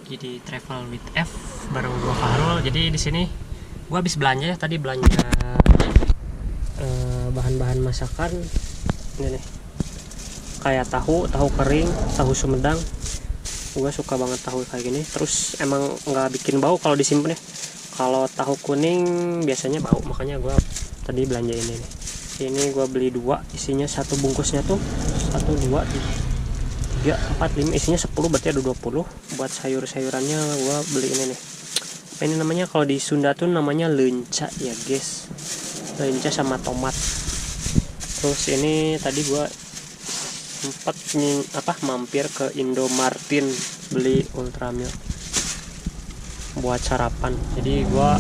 lagi di Travel with F bareng gua Fahrul. Jadi di sini gua habis belanja ya, tadi belanja bahan-bahan masakan. Ini nih, kayak tahu kering, tahu Sumedang. Gua suka banget tahu kayak gini. Terus emang nggak bikin bau kalau disimpan ya. Kalau tahu kuning biasanya bau, makanya gua tadi belanja ini nih. Ini gua beli 2, isinya satu bungkusnya tuh 1, 2, 3, 4, 5, isinya 10, berarti ada 20. Buat sayur-sayurannya gua beli ini nih. Ini namanya kalau di Sunda tuh namanya lenca ya guys, lenca sama tomat. Terus ini tadi gua sempat mampir ke Indomartin beli Ultramilk buat sarapan. Jadi gua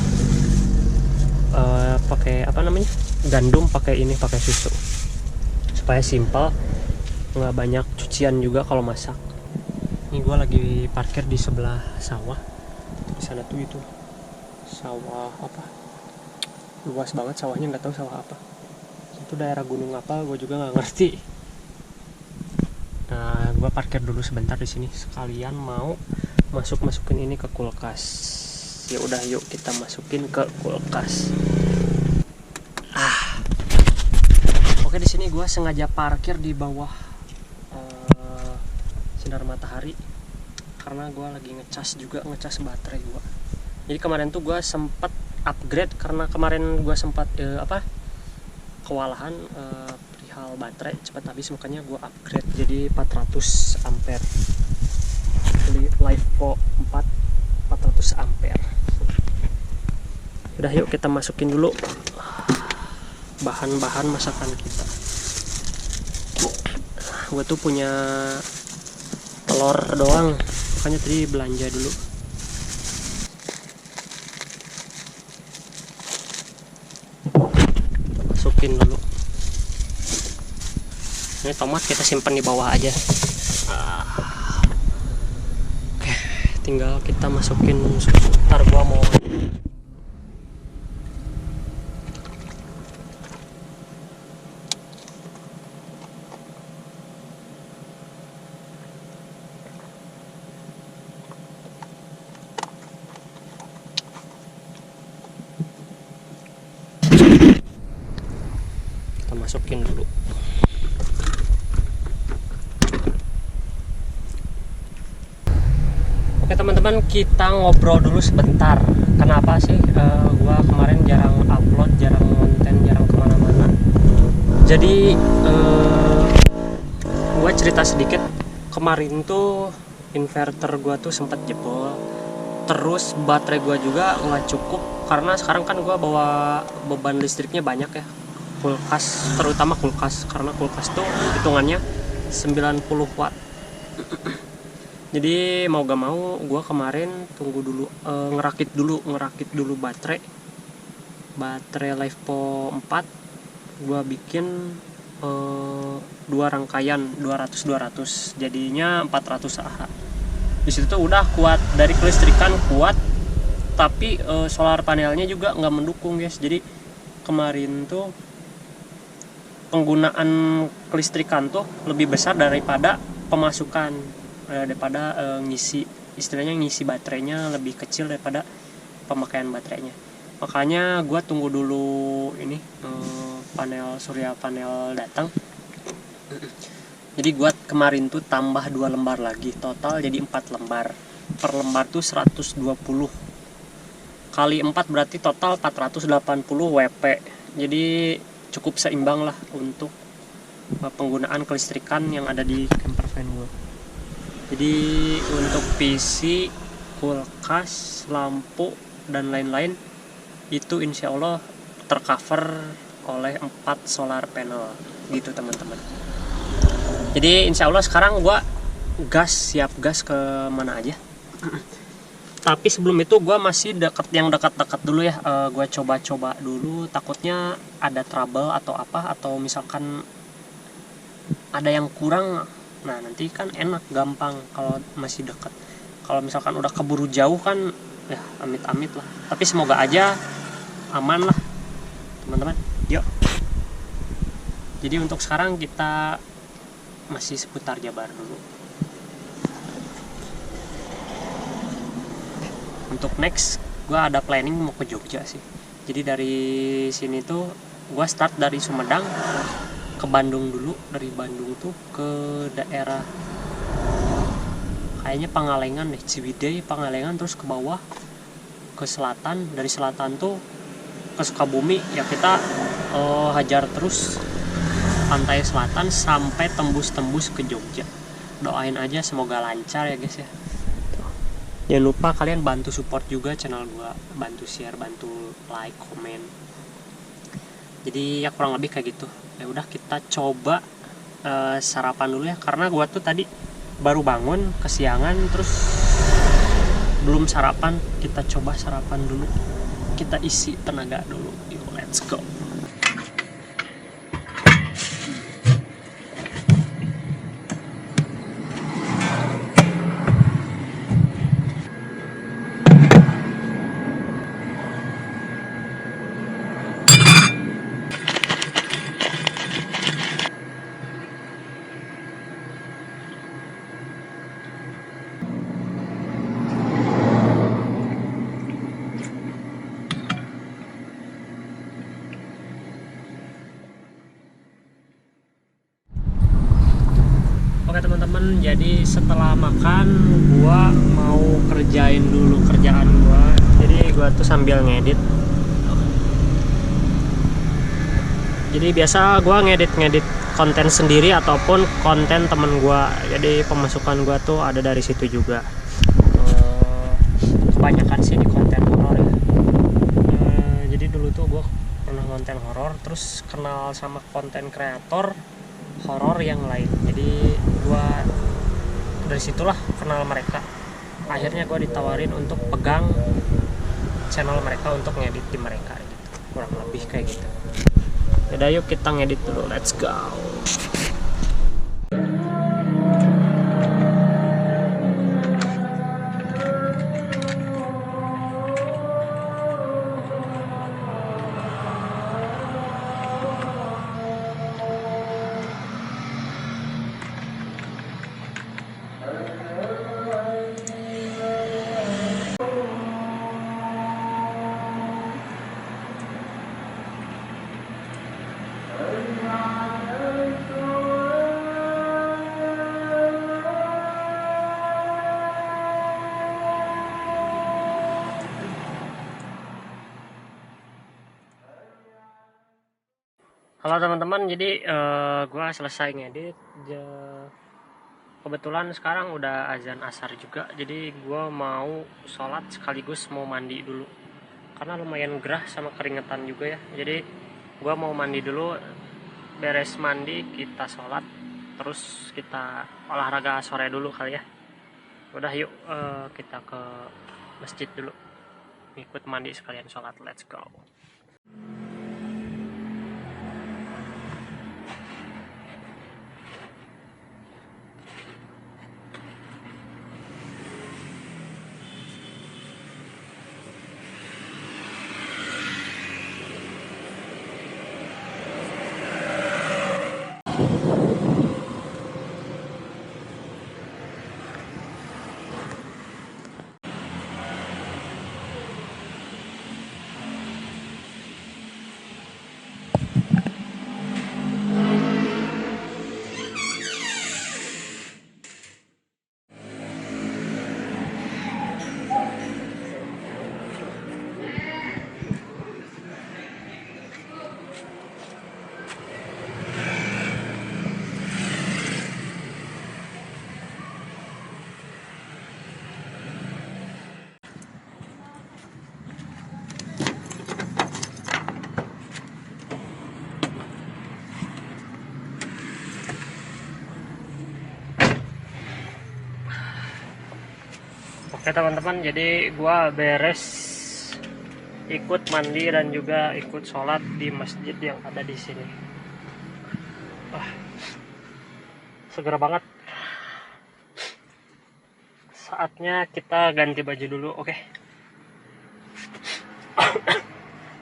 pakai gandum, pakai susu supaya simpel, nggak banyak cucian juga kalau masak. Ini gue lagi parkir di sebelah sawah. Di sana tuh itu sawah apa, luas banget sawahnya, nggak tahu sawah apa. Itu daerah gunung apa, gue juga nggak ngerti. Nah, gue parkir dulu sebentar di sini, sekalian mau masukin ini ke kulkas. Ya udah, yuk kita masukin ke kulkas. Oke, di sini gue sengaja parkir di bawah sinar matahari karena gue lagi ngecas baterai gue. Jadi kemarin tuh gue sempat upgrade karena kemarin gue sempat kewalahan perihal baterai cepat habis, makanya gue upgrade jadi 400 ampere. Beli LiFePo 400 ampere. Udah, yuk kita masukin dulu bahan-bahan masakan kita. Gue tuh punya telur doang, makanya tadi belanja dulu. Masukin dulu. Ini tomat kita simpan di bawah aja. Oke, tinggal kita masukin susu. Ntar gua mau masukin dulu. Oke teman-teman, kita ngobrol dulu sebentar. Kenapa sih gua kemarin jarang upload, jarang konten, jarang kemana-mana. Jadi gua cerita sedikit. Kemarin tuh inverter gua tuh sempat jebol. Terus baterai gua juga nggak cukup karena sekarang kan gua bawa beban listriknya banyak ya. Kulkas, terutama kulkas, karena kulkas tuh hitungannya 90 watt. Jadi mau gak mau gue kemarin tunggu dulu, ngerakit dulu baterai LiFePo 4. Gue bikin 2 rangkaian 200 jadinya 400 Ah. Di situ tuh udah kuat, dari kelistrikan kuat, tapi solar panelnya juga nggak mendukung guys. Jadi kemarin tuh penggunaan kelistrikan tuh lebih besar daripada pemasukan, daripada ngisi baterainya lebih kecil daripada pemakaian baterainya. Makanya gue tunggu dulu ini surya panel datang. Jadi gue kemarin tuh tambah 2 lembar lagi, total jadi 4 lembar. Per lembar tuh 120 kali 4 berarti total 480 WP. Jadi cukup seimbang lah untuk penggunaan kelistrikan yang ada di camper van gue. Jadi untuk PC, kulkas, lampu dan lain-lain itu insya Allah tercover oleh 4 solar panel gitu teman-teman. Jadi insya Allah sekarang gue siap gas ke mana aja. Tapi sebelum itu gue masih dekat dulu ya. Gue coba dulu, takutnya ada trouble atau apa, atau misalkan ada yang kurang. Nah nanti kan enak, gampang kalau masih dekat. Kalau misalkan udah keburu jauh kan ya amit-amit lah. Tapi semoga aja aman lah teman-teman. Yuk. Jadi untuk sekarang kita masih seputar Jabar dulu. untuk next gue ada planning mau ke Jogja sih. Jadi dari sini tuh gue start dari Sumedang ke Bandung dulu, dari Bandung tuh ke daerah kayaknya Pangalengan deh, Ciwidey, Pangalengan, terus ke bawah ke selatan, dari selatan tuh ke Sukabumi. Ya kita hajar terus pantai selatan sampai tembus ke Jogja. Doain aja semoga lancar ya guys ya. Jangan lupa kalian bantu support juga channel gua, bantu share, bantu like, komen. Jadi ya kurang lebih kayak gitu. Ya udah kita coba sarapan dulu ya, karena gua tuh tadi baru bangun kesiangan terus belum sarapan. Kita coba sarapan dulu, kita isi tenaga dulu. Yuk, let's go. Oke teman-teman, jadi setelah makan gua mau kerjain dulu kerjaan gua. Jadi gua tuh sambil ngedit. Jadi biasa gua ngedit konten sendiri ataupun konten temen gua. Jadi pemasukan gua tuh ada dari situ juga. Kebanyakan sih di konten horor ya. Jadi dulu tuh gua pernah konten horor, terus kenal sama konten kreator horor yang lain. Jadi gua dari situlah kenal mereka. Akhirnya gua ditawarin untuk pegang channel mereka untuk ngedit di mereka gitu. Kurang lebih kayak gitu. Yaudah yuk kita ngedit dulu, let's go. Halo teman-teman, jadi gue selesai ngedit. Kebetulan sekarang udah azan asar juga, jadi gue mau sholat sekaligus mau mandi dulu. Karena lumayan gerah sama keringetan juga ya. Jadi gue mau mandi dulu, beres mandi kita sholat, terus kita olahraga sore dulu kali ya. Udah yuk kita ke masjid dulu, ikut mandi sekalian sholat, let's go. Oke teman-teman, jadi gua beres ikut mandi dan juga ikut sholat di masjid yang ada di sini. Seger banget. Saatnya kita ganti baju dulu, oke?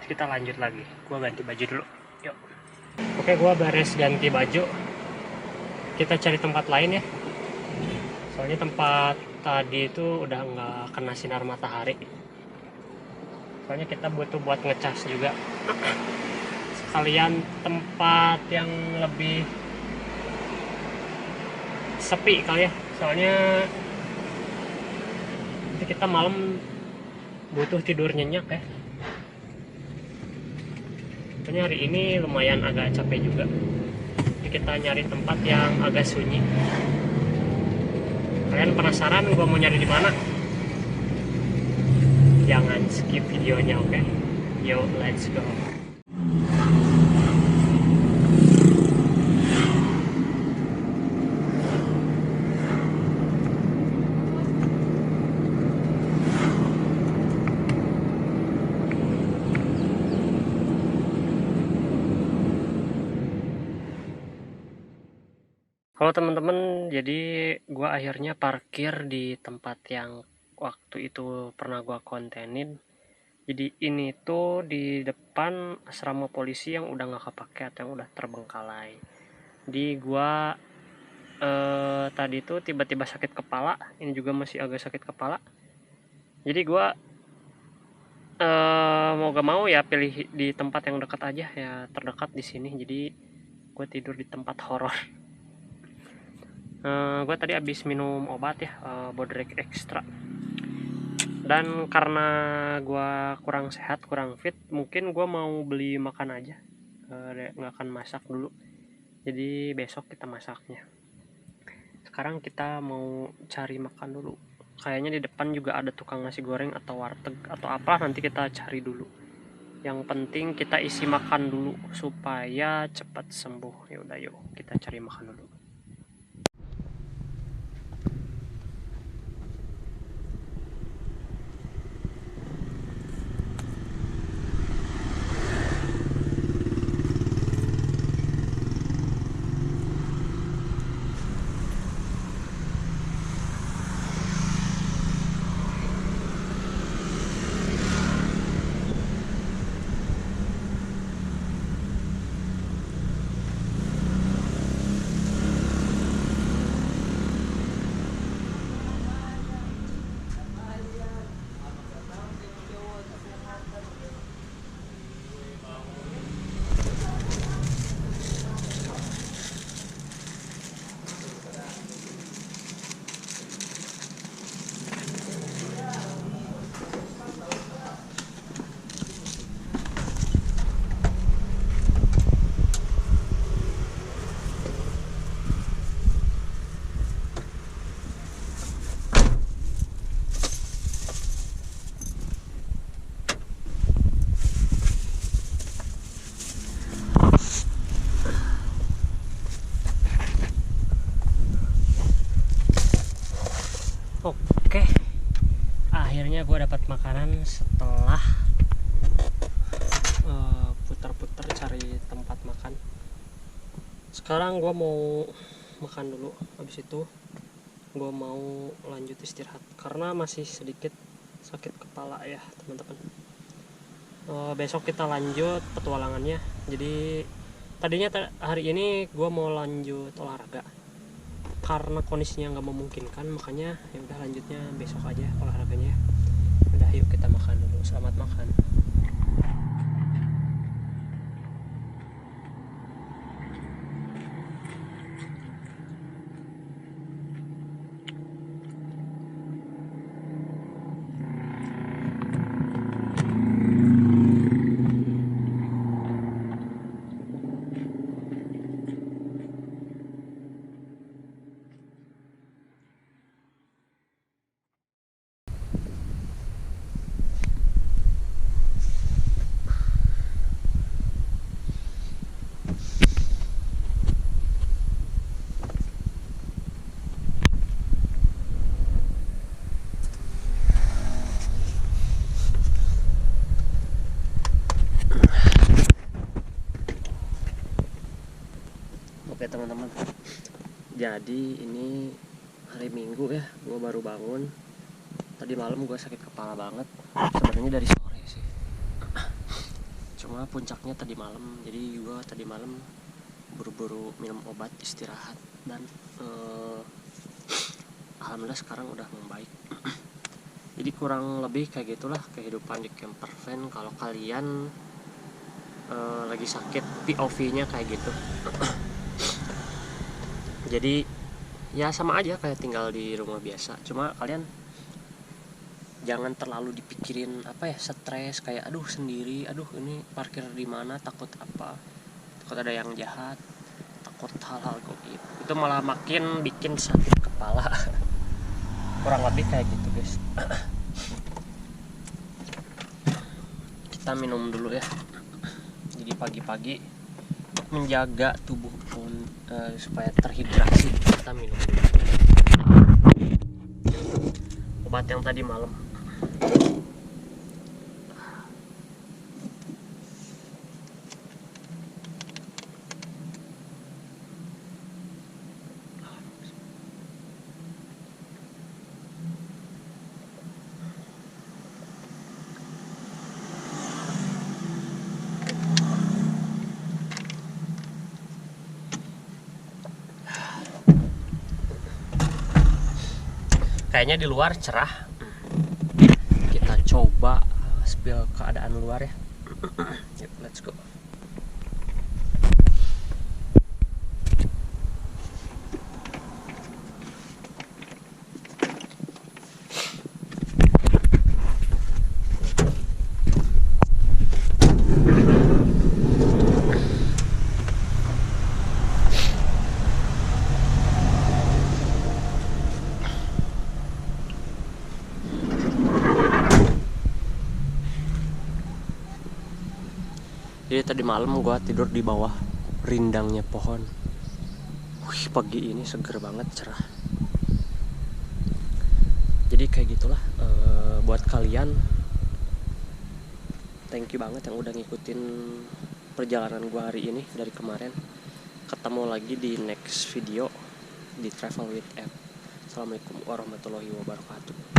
Kita lanjut lagi. Gua ganti baju dulu. Yuk. Oke, gua beres ganti baju. Kita cari tempat lain ya. Soalnya tempat tadi itu udah nggak kena sinar matahari. soalnya kita butuh buat ngecas juga. Sekalian tempat yang lebih sepi kali ya, soalnya nanti kita malam butuh tidur nyenyak ya. Soalnya hari ini lumayan agak capek juga, jadi kita nyari tempat yang agak sunyi. Kalian penasaran gua mau nyari di mana? Jangan skip videonya, oke? Yo, let's go. Halo teman-teman, jadi gua akhirnya parkir di tempat yang waktu itu pernah gua kontenin. Jadi ini tuh di depan asrama polisi yang udah nggak kepake atau yang udah terbengkalai. Di gua tadi tuh tiba-tiba sakit kepala, ini juga masih agak sakit kepala. Jadi gua mau gak mau ya pilih di tempat yang dekat aja ya, terdekat di sini. Jadi gue tidur di tempat horor. Gue tadi habis minum obat ya, Bodrek Extra, dan karena gue kurang sehat, kurang fit, mungkin gue mau beli makan aja, nggak akan masak dulu, jadi besok kita masaknya. Sekarang kita mau cari makan dulu, kayaknya di depan juga ada tukang nasi goreng atau warteg atau apa, nanti kita cari dulu. Yang penting kita isi makan dulu supaya cepat sembuh. Ya udah, yuk kita cari makan dulu. Oke, akhirnya gue dapat makanan setelah putar-putar cari tempat makan. Sekarang gue mau makan dulu, habis itu gue mau lanjut istirahat karena masih sedikit sakit kepala ya teman-teman. Besok kita lanjut petualangannya. Jadi tadinya hari ini gue mau lanjut olahraga, karena kondisinya nggak memungkinkan, makanya ya udah lanjutnya besok aja olahraganya. Udah, yuk kita makan dulu. Selamat makan. Oke teman-teman, jadi ini hari Minggu ya, gue baru bangun. Tadi malam gue sakit kepala banget, sebenarnya dari sore sih, cuma puncaknya tadi malam. Jadi gue tadi malam buru-buru minum obat, istirahat, dan alhamdulillah sekarang udah membaik. Jadi kurang lebih kayak gitulah kehidupan di camper van kalau kalian lagi sakit. POV-nya kayak gitu. Jadi ya sama aja kayak tinggal di rumah biasa, cuma kalian jangan terlalu dipikirin stres kayak aduh sendiri, aduh ini parkir di mana, takut ada yang jahat, takut hal-hal goib. Itu malah makin bikin sakit kepala. Kurang lebih kayak gitu guys. Kita minum dulu ya. Jadi pagi-pagi untuk menjaga tubuh pun supaya terhidrasi, kita minum dulu obat yang tadi malam. Kayaknya di luar cerah. Kita coba spill keadaan luar ya. Yuk, let's go. Jadi tadi malam gue tidur di bawah rindangnya pohon. Wih, pagi ini seger banget, cerah. Jadi kayak gitulah. Buat kalian, thank you banget yang udah ngikutin perjalanan gue hari ini dari kemarin. Ketemu lagi di next video di Travel with App. Assalamualaikum warahmatullahi wabarakatuh.